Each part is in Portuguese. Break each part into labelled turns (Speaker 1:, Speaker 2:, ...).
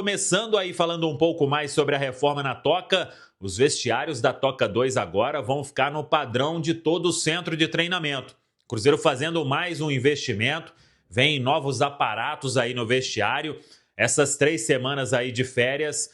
Speaker 1: Começando aí falando um pouco mais sobre a reforma na Toca, os vestiários da Toca 2 agora vão ficar no padrão de todo o centro de treinamento. Cruzeiro fazendo mais um investimento, vem novos aparatos aí no vestiário. Essas 3 semanas aí de férias,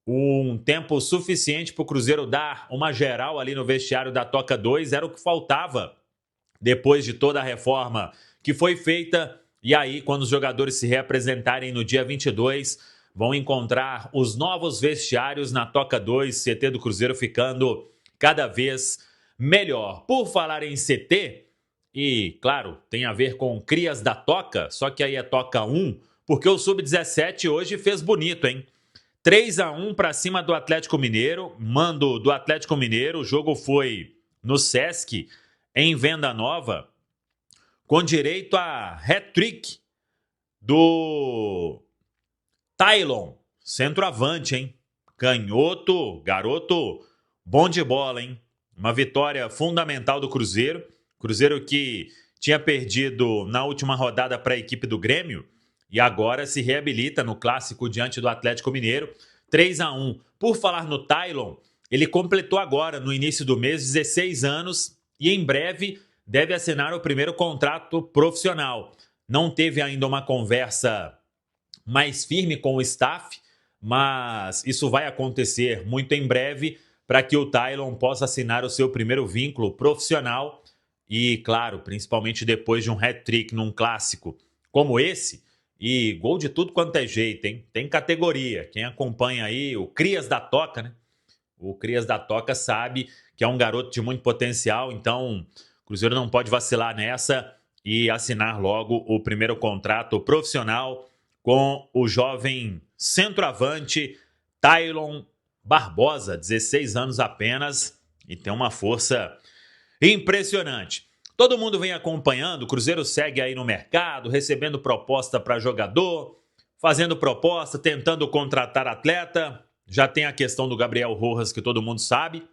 Speaker 1: um tempo suficiente para o Cruzeiro dar uma geral ali no vestiário da Toca 2, era o que faltava depois de toda a reforma que foi feita. E aí, quando os jogadores se reapresentarem no dia 22, vão encontrar os novos vestiários na Toca 2, CT do Cruzeiro ficando cada vez melhor. Por falar em CT, e claro, tem a ver com crias da Toca, só que aí é Toca 1, porque o Sub-17 hoje fez bonito, hein? 3-1 para cima do Atlético Mineiro, mando do Atlético Mineiro, o jogo foi no Sesc, em Venda Nova, com direito a hat-trick do Tailon, centroavante, hein? Canhoto, garoto, bom de bola, hein? Uma vitória fundamental do Cruzeiro. Cruzeiro que tinha perdido na última rodada para a equipe do Grêmio e agora se reabilita no clássico diante do Atlético Mineiro. 3-1. Por falar no Tailon, ele completou agora, no início do mês, 16 anos e em breve deve assinar o primeiro contrato profissional. Não teve ainda uma conversa mais firme com o staff, mas isso vai acontecer muito em breve para que o Tailon possa assinar o seu primeiro vínculo profissional e, claro, principalmente depois de um hat-trick num clássico como esse, e gol de tudo quanto é jeito, hein? Tem categoria. Quem acompanha aí o Crias da Toca, né? O Crias da Toca sabe que é um garoto de muito potencial, então o Cruzeiro não pode vacilar nessa e assinar logo o primeiro contrato profissional com o jovem centroavante Tailon Barbosa, 16 anos apenas, e tem uma força impressionante. Todo mundo vem acompanhando, o Cruzeiro segue aí no mercado, recebendo proposta para jogador, fazendo proposta, tentando contratar atleta. Já tem a questão do Gabriel Rojas, que todo mundo sabe.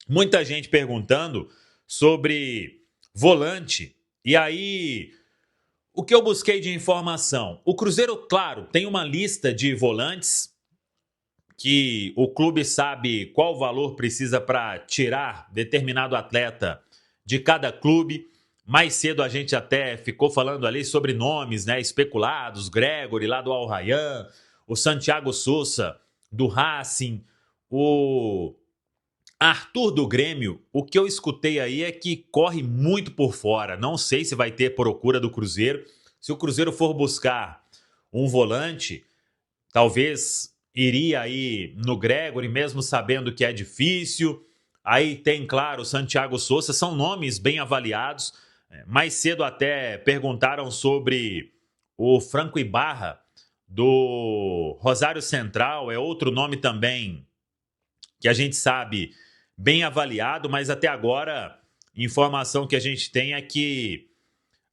Speaker 1: Muita gente perguntando sobre volante. E aí, o que eu busquei de informação? O Cruzeiro, claro, tem uma lista de volantes que o clube sabe qual valor precisa para tirar determinado atleta de cada clube. Mais cedo a gente até ficou falando ali sobre nomes, né, especulados, Gregory lá do Al Rayyan, o Santiago Sousa do Racing, o Arthur do Grêmio. O que eu escutei aí é que corre muito por fora. Não sei se vai ter procura do Cruzeiro. Se o Cruzeiro for buscar um volante, talvez iria aí no Gregory, mesmo sabendo que é difícil. Aí tem, claro, o Santiago Sousa, são nomes bem avaliados. Mais cedo até perguntaram sobre o Franco Ibarra, do Rosário Central, é outro nome também que a gente sabe bem avaliado, mas até agora informação que a gente tem é que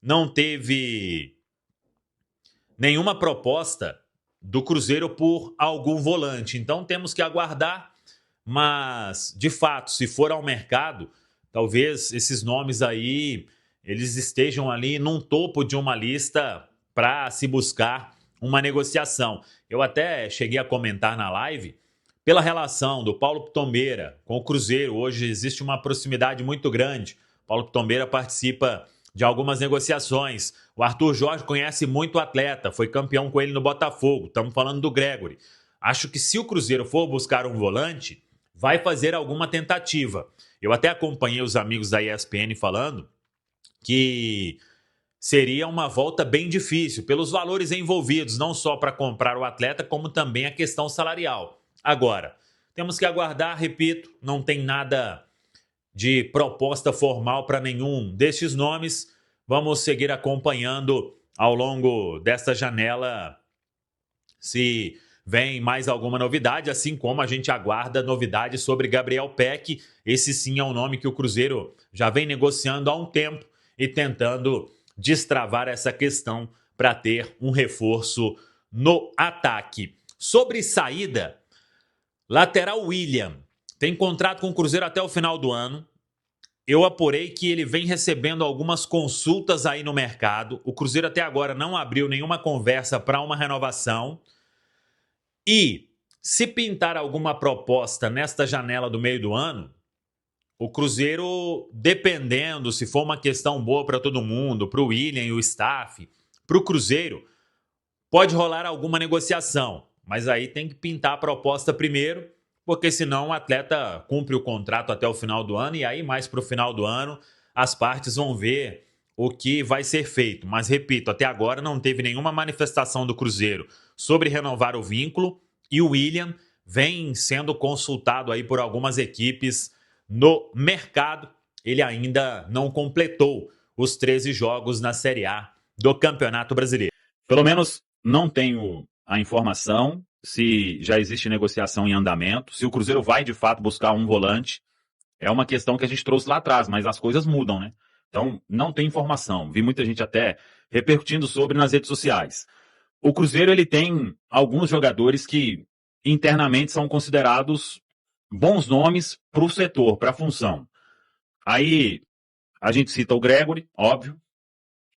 Speaker 1: não teve nenhuma proposta do Cruzeiro por algum volante. Então temos que aguardar, mas de fato, se for ao mercado, talvez esses nomes aí eles estejam ali num topo de uma lista para se buscar uma negociação. Eu até cheguei a comentar na live, pela relação do Paulo Pitombeira com o Cruzeiro, hoje existe uma proximidade muito grande. Paulo Pitombeira participa de algumas negociações. O Arthur Jorge conhece muito o atleta, foi campeão com ele no Botafogo. Estamos falando do Gregory. Acho que se o Cruzeiro for buscar um volante, vai fazer alguma tentativa. Eu até acompanhei os amigos da ESPN falando que seria uma volta bem difícil, pelos valores envolvidos, não só para comprar o atleta, como também a questão salarial. Agora, temos que aguardar, repito, não tem nada de proposta formal para nenhum destes nomes. Vamos seguir acompanhando ao longo desta janela se vem mais alguma novidade, assim como a gente aguarda novidades sobre Gabriel Peck. Esse sim é um nome que o Cruzeiro já vem negociando há um tempo e tentando destravar essa questão para ter um reforço no ataque. Sobre saída, lateral William tem contrato com o Cruzeiro até o final do ano. Eu apurei que ele vem recebendo algumas consultas aí no mercado. O Cruzeiro até agora não abriu nenhuma conversa para uma renovação. E se pintar alguma proposta nesta janela do meio do ano, o Cruzeiro, dependendo, se for uma questão boa para todo mundo, para o William e o staff, para o Cruzeiro, pode rolar alguma negociação. Mas aí tem que pintar a proposta primeiro, porque senão o atleta cumpre o contrato até o final do ano e aí mais para o final do ano as partes vão ver o que vai ser feito. Mas repito, até agora não teve nenhuma manifestação do Cruzeiro sobre renovar o vínculo e o William vem sendo consultado aí por algumas equipes no mercado. Ele ainda não completou os 13 jogos na Série A do Campeonato Brasileiro.
Speaker 2: Pelo menos não tenho a informação se já existe negociação em andamento, se o Cruzeiro vai de fato buscar um volante. É uma questão que a gente trouxe lá atrás, mas as coisas mudam, né? Então, não tem informação. Vi muita gente até repercutindo sobre nas redes sociais. O Cruzeiro, ele tem alguns jogadores que internamente são considerados bons nomes para o setor, para a função. Aí, a gente cita o Gregory, óbvio,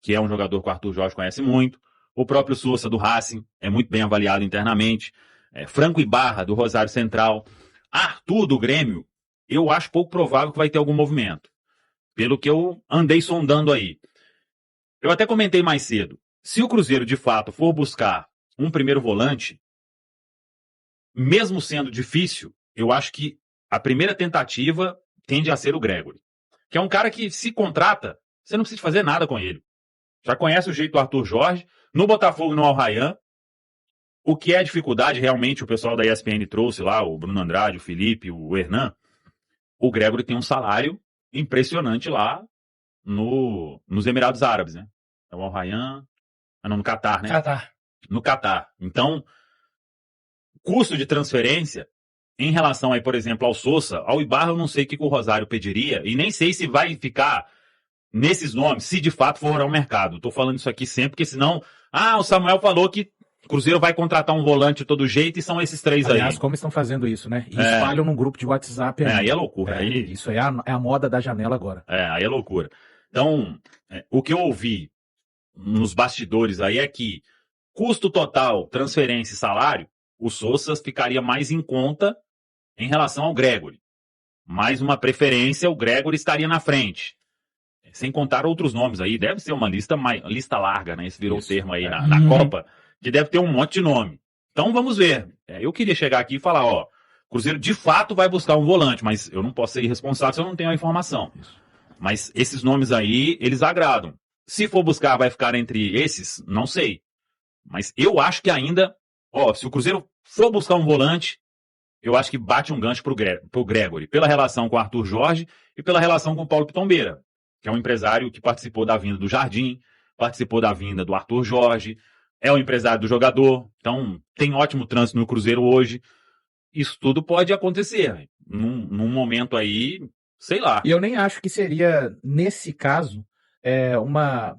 Speaker 2: que é um jogador que o Arthur Jorge conhece muito. O próprio Sousa, do Racing, é muito bem avaliado internamente. Franco Ibarra, do Rosário Central. Arthur, do Grêmio, eu acho pouco provável que vai ter algum movimento. Pelo que eu andei sondando aí. Eu até comentei mais cedo. Se o Cruzeiro, de fato, for buscar um primeiro volante, mesmo sendo difícil, eu acho que a primeira tentativa tende a ser o Gregory. Que é um cara que, se contrata, você não precisa fazer nada com ele. Já conhece o jeito do Arthur Jorge. No Botafogo, no Al Rayyan. O que é dificuldade, realmente, o pessoal da ESPN trouxe lá, o Bruno Andrade, o Felipe, o Hernan. O Gregory tem um salário impressionante lá nos Emirados Árabes, né? É o Al Rayyan, no Catar, né?
Speaker 3: Catar.
Speaker 2: No Catar. Então, custo de transferência, em relação aí, por exemplo, ao Sousa, ao Ibarra, eu não sei o que o Rosário pediria, e nem sei se vai ficar nesses nomes, se de fato for ao mercado. Estou falando isso aqui sempre, porque senão, o Samuel falou que o Cruzeiro vai contratar um volante de todo jeito e são esses três aí.
Speaker 3: Aliás, como estão fazendo isso, né? E espalham num grupo de WhatsApp.
Speaker 2: Aí é loucura. Aí...
Speaker 3: Isso é a moda da janela agora.
Speaker 2: Aí é loucura. Então, o que eu ouvi nos bastidores aí é que custo total, transferência e salário, o Sousa ficaria mais em conta em relação ao Gregory. Mais uma preferência, o Gregory estaria na frente. Sem contar outros nomes aí. Deve ser uma lista larga, né? Esse virou o termo aí na Copa, que deve ter um monte de nome. Então vamos ver. Eu queria chegar aqui e falar, o Cruzeiro de fato vai buscar um volante, mas eu não posso ser irresponsável se eu não tenho a informação. Mas esses nomes aí, eles agradam. Se for buscar, vai ficar entre esses? Não sei. Mas eu acho que ainda, se o Cruzeiro for buscar um volante, eu acho que bate um gancho pro Gregory, pela relação com o Arthur Jorge e pela relação com o Paulo Pitombeira, que é um empresário que participou da vinda do Jardim, participou da vinda do Arthur Jorge, é o empresário do jogador, então tem ótimo trânsito no Cruzeiro hoje. Isso tudo pode acontecer. Num momento aí, sei lá.
Speaker 3: E eu nem acho que seria, nesse caso, uma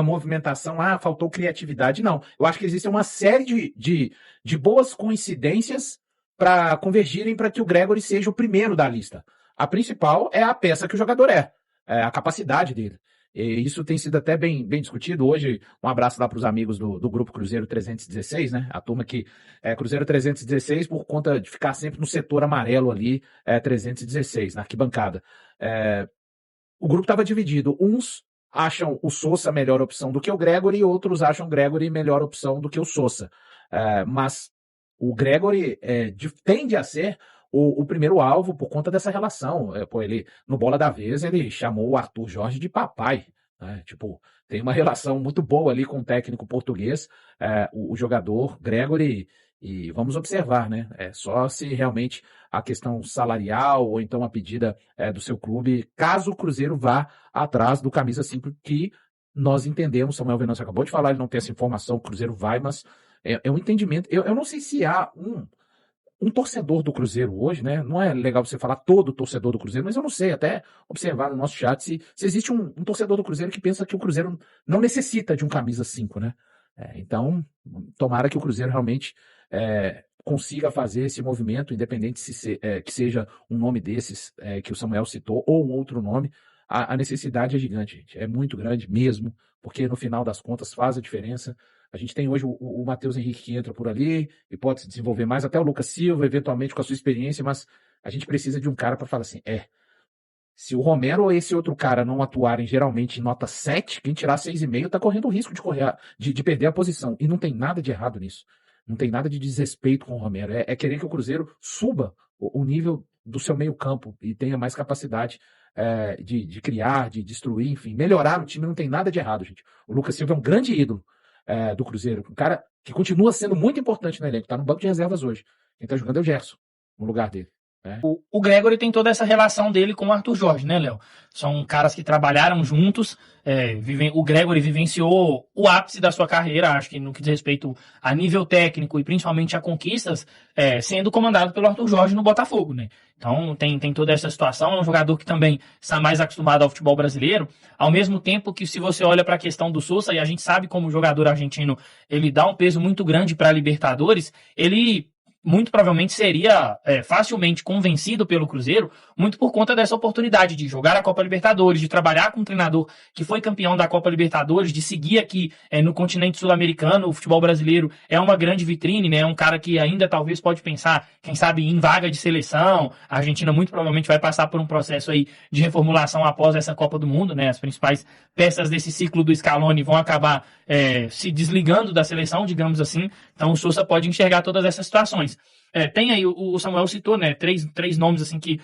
Speaker 3: movimentação, faltou criatividade. Não. Eu acho que existe uma série de boas coincidências para convergirem para que o Gregory seja o primeiro da lista. A principal é a peça que o jogador a capacidade dele. E isso tem sido até bem discutido. Hoje, um abraço lá para os amigos do Grupo Cruzeiro 316, né? A turma que é Cruzeiro 316 por conta de ficar sempre no setor amarelo ali, 316, na arquibancada. O grupo estava dividido. Uns acham o Sousa melhor opção do que o Gregory e outros acham o Gregory melhor opção do que o Sousa. Mas o Gregory tende a ser o primeiro alvo por conta dessa relação. Ele, no Bola da Vez, ele chamou o Arthur Jorge de papai. Né? Tem uma relação muito boa ali com o técnico português, o jogador Gregory, e vamos observar, né? Só se realmente a questão salarial ou então a pedida do seu clube, caso o Cruzeiro vá atrás do camisa 5, que nós entendemos, Samuel Venâncio acabou de falar, ele não tem essa informação, o Cruzeiro vai, mas é um entendimento. Eu não sei se há um torcedor do Cruzeiro hoje, né? Não é legal você falar todo torcedor do Cruzeiro, mas eu não sei, até observar no nosso chat se existe um torcedor do Cruzeiro que pensa que o Cruzeiro não necessita de um camisa 5, né? Então, tomara que o Cruzeiro realmente consiga fazer esse movimento, independente que seja um nome desses que o Samuel citou ou um outro nome. A necessidade é gigante, gente. É muito grande mesmo, porque no final das contas faz a diferença. A gente tem hoje o Matheus Henrique que entra por ali e pode se desenvolver mais, até o Lucas Silva, eventualmente com a sua experiência, mas a gente precisa de um cara para falar assim, se o Romero ou esse outro cara não atuarem geralmente em nota 7, quem tirar 6,5 está correndo o risco de perder a posição. E não tem nada de errado nisso. Não tem nada de desrespeito com o Romero. É querer que o Cruzeiro suba o nível do seu meio campo e tenha mais capacidade de criar, de destruir, enfim, melhorar o time. Não tem nada de errado, gente. O Lucas Silva é um grande ídolo do Cruzeiro. Um cara que continua sendo muito importante no elenco. Está no banco de reservas hoje. Quem está jogando é o Gerson, no lugar dele.
Speaker 4: O Gregory tem toda essa relação dele com o Arthur Jorge, né, Léo? São caras que trabalharam juntos. O Gregory vivenciou o ápice da sua carreira, acho que no que diz respeito a nível técnico e principalmente a conquistas, sendo comandado pelo Arthur Jorge no Botafogo, né? Então tem toda essa situação. É um jogador que também está mais acostumado ao futebol brasileiro, ao mesmo tempo que, se você olha para a questão do Sousa, e a gente sabe como o jogador argentino ele dá um peso muito grande para a Libertadores, ele muito provavelmente seria facilmente convencido pelo Cruzeiro, muito por conta dessa oportunidade de jogar a Copa Libertadores, de trabalhar com um treinador que foi campeão da Copa Libertadores, de seguir aqui no continente sul-americano. O futebol brasileiro é uma grande vitrine, né? É um cara que ainda talvez pode pensar, quem sabe, em vaga de seleção. A Argentina muito provavelmente vai passar por um processo aí de reformulação após essa Copa do Mundo, né? As principais peças desse ciclo do Scaloni vão acabar se desligando da seleção, digamos assim. Então o Sousa pode enxergar todas essas situações. Tem aí, o Samuel citou, né, três nomes assim que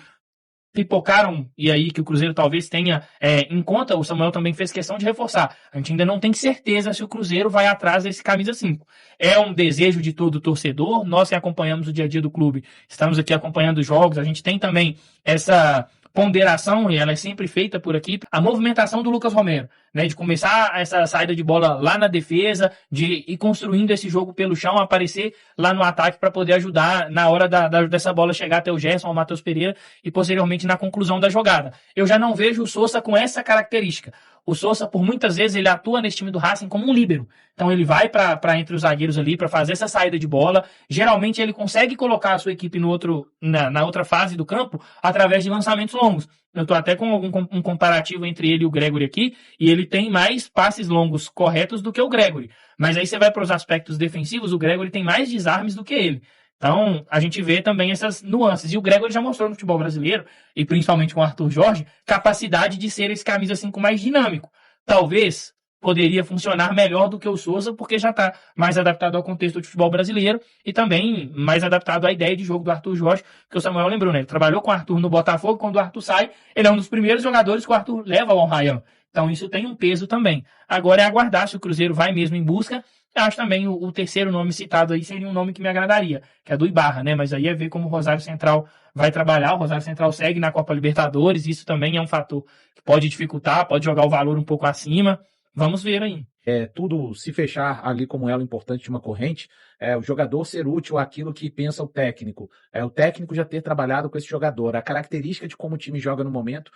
Speaker 4: pipocaram e aí que o Cruzeiro talvez tenha em conta. O Samuel também fez questão de reforçar. A gente ainda não tem certeza se o Cruzeiro vai atrás desse camisa 5. É um desejo de todo torcedor. Nós que acompanhamos o dia a dia do clube, estamos aqui acompanhando os jogos. A gente tem também essa ponderação, e ela é sempre feita por aqui, a movimentação do Lucas Romero, né, de começar essa saída de bola lá na defesa, de ir construindo esse jogo pelo chão, aparecer lá no ataque para poder ajudar na hora dessa bola chegar até o Gerson, o Matheus Pereira, e posteriormente na conclusão da jogada. Eu já não vejo o Sousa com essa característica. O Sousa, por muitas vezes, ele atua nesse time do Racing como um líbero. Então ele vai para entre os zagueiros ali para fazer essa saída de bola. Geralmente ele consegue colocar a sua equipe na outra fase do campo através de lançamentos longos. Eu estou até com um comparativo entre ele e o Gregory aqui, e ele tem mais passes longos corretos do que o Gregory. Mas aí você vai para os aspectos defensivos, o Gregory tem mais desarmes do que ele. Então, a gente vê também essas nuances. E o Gregory já mostrou no futebol brasileiro, e principalmente com o Arthur Jorge, capacidade de ser esse camisa 5 mais dinâmico. Talvez poderia funcionar melhor do que o Sousa, porque já está mais adaptado ao contexto do futebol brasileiro e também mais adaptado à ideia de jogo do Arthur Jorge, que o Samuel lembrou, né? Ele trabalhou com o Arthur no Botafogo. Quando o Arthur sai, ele é um dos primeiros jogadores que o Arthur leva ao Ryan. Então, isso tem um peso também. Agora é aguardar se o Cruzeiro vai mesmo em busca. Eu acho também o terceiro nome citado aí seria um nome que me agradaria, que é do Ibarra, né? Mas aí é ver como o Rosário Central vai trabalhar. O Rosário Central segue na Copa Libertadores, isso também é um fator que pode dificultar, pode jogar o valor um pouco acima. Vamos ver aí.
Speaker 3: Tudo se fechar ali como elo importante de uma corrente, o jogador ser útil àquilo que pensa o técnico. O técnico já ter trabalhado com esse jogador. A característica de como o time joga no momento,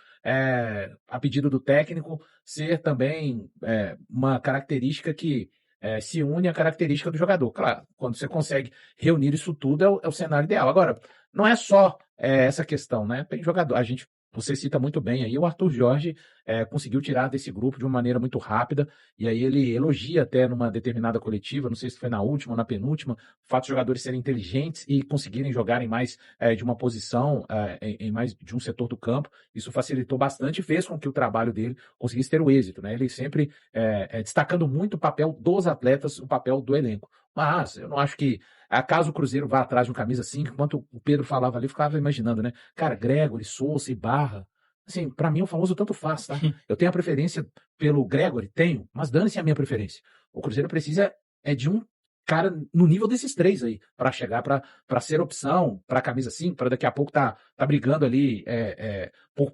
Speaker 3: a pedido do técnico, ser também uma característica que se une à característica do jogador. Claro, quando você consegue reunir isso tudo, é o cenário ideal. Agora, não é só essa questão, né? Tem jogador, você cita muito bem aí, o Arthur Jorge conseguiu tirar desse grupo de uma maneira muito rápida, e aí ele elogia até numa determinada coletiva, não sei se foi na última ou na penúltima, o fato de jogadores serem inteligentes e conseguirem jogar em mais de uma posição, em mais de um setor do campo. Isso facilitou bastante e fez com que o trabalho dele conseguisse ter o êxito, né? Ele sempre destacando muito o papel dos atletas, o papel do elenco. Mas eu não acho que, acaso o Cruzeiro vá atrás de um camisa 5, enquanto o Pedro falava ali, eu ficava imaginando, né? Cara, Gregory, Sousa, Ibarra. Assim, pra mim o famoso tanto faz, tá? Eu tenho a preferência pelo Gregory, tenho, mas dane-se a minha preferência. O Cruzeiro precisa de um cara no nível desses três aí, pra chegar, pra ser opção, pra camisa 5, pra daqui a pouco tá brigando ali por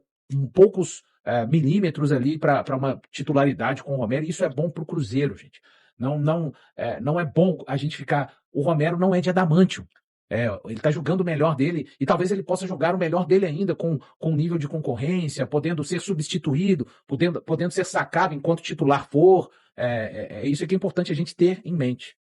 Speaker 3: poucos milímetros ali pra uma titularidade com o Romero. E isso é bom pro Cruzeiro, gente. Não é bom a gente ficar... O Romero não é de adamantium. Ele está jogando o melhor dele, e talvez ele possa jogar o melhor dele ainda com nível de concorrência, podendo ser substituído, podendo ser sacado enquanto titular for. Isso é que é importante a gente ter em mente.